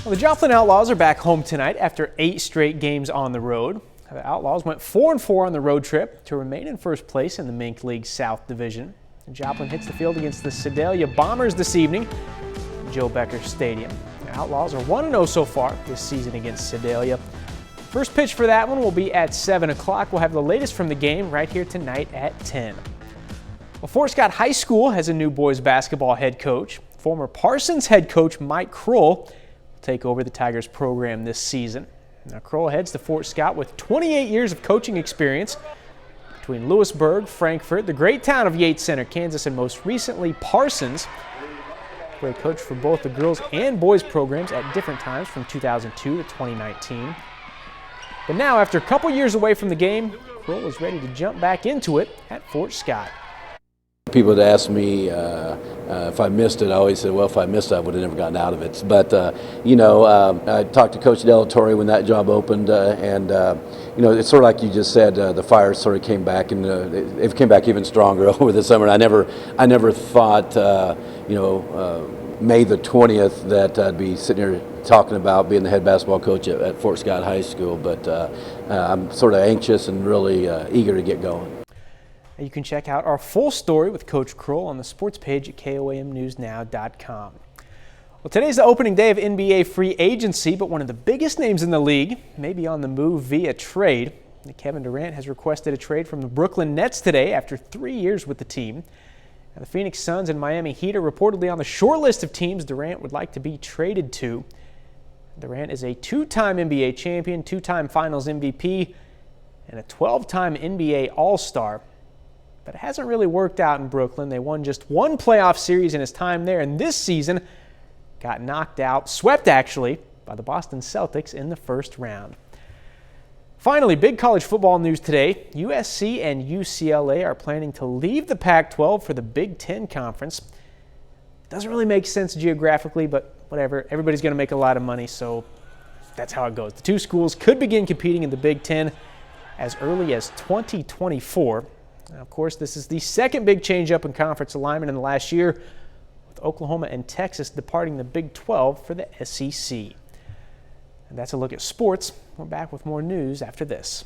Well, the Joplin Outlaws are back home tonight after 8 straight games on the road. The Outlaws went 4-4 on the road trip to remain in first place in the Mink League South Division. And Joplin hits the field against the Sedalia Bombers this evening at Joe Becker Stadium. The Outlaws are 1-0 so far this season against Sedalia. First pitch for that one will be at 7 o'clock. We'll have the latest from the game right here tonight at 10. Well, Fort Scott High School has a new boys basketball head coach. Former Parsons head coach Mike Kroll will take over the Tigers program this season. Now, Kroll heads to Fort Scott with 28 years of coaching experience between Lewisburg, Frankfort, the great town of Yates Center, Kansas, and most recently Parsons, where he coached for both the girls and boys programs at different times from 2002 to 2019. But now, after a couple years away from the game, Kroll is ready to jump back into it at Fort Scott. People would ask me if I missed it. I always said, well, if I missed it, I would have never gotten out of it. But, I talked to Coach Della Torre when that job opened, it's sort of like you just said, the fire sort of came back, and it came back even stronger over the summer. And I never thought, May the 20th that I'd be sitting here talking about being the head basketball coach at Fort Scott High School. But I'm sort of anxious and really eager to get going. You can check out our full story with Coach Kroll on the sports page at KOAMNewsNow.com. Well, today's the opening day of NBA free agency, but one of the biggest names in the league may be on the move via trade. Kevin Durant has requested a trade from the Brooklyn Nets today after 3 years with the team. Now, the Phoenix Suns and Miami Heat are reportedly on the short list of teams Durant would like to be traded to. Durant is a 2-time NBA champion, 2-time Finals MVP, and a 12-time NBA All-Star. But it hasn't really worked out in Brooklyn. They won just one playoff series in his time there, and this season got knocked out, swept actually, by the Boston Celtics in the first round. Finally, big college football news today. USC and UCLA are planning to leave the Pac-12 for the Big Ten Conference. Doesn't really make sense geographically, but whatever. Everybody's going to make a lot of money, so that's how it goes. The two schools could begin competing in the Big Ten as early as 2024. Now, of course, this is the second big change-up in conference alignment in the last year, with Oklahoma and Texas departing the Big 12 for the SEC. And that's a look at sports. We're back with more news after this.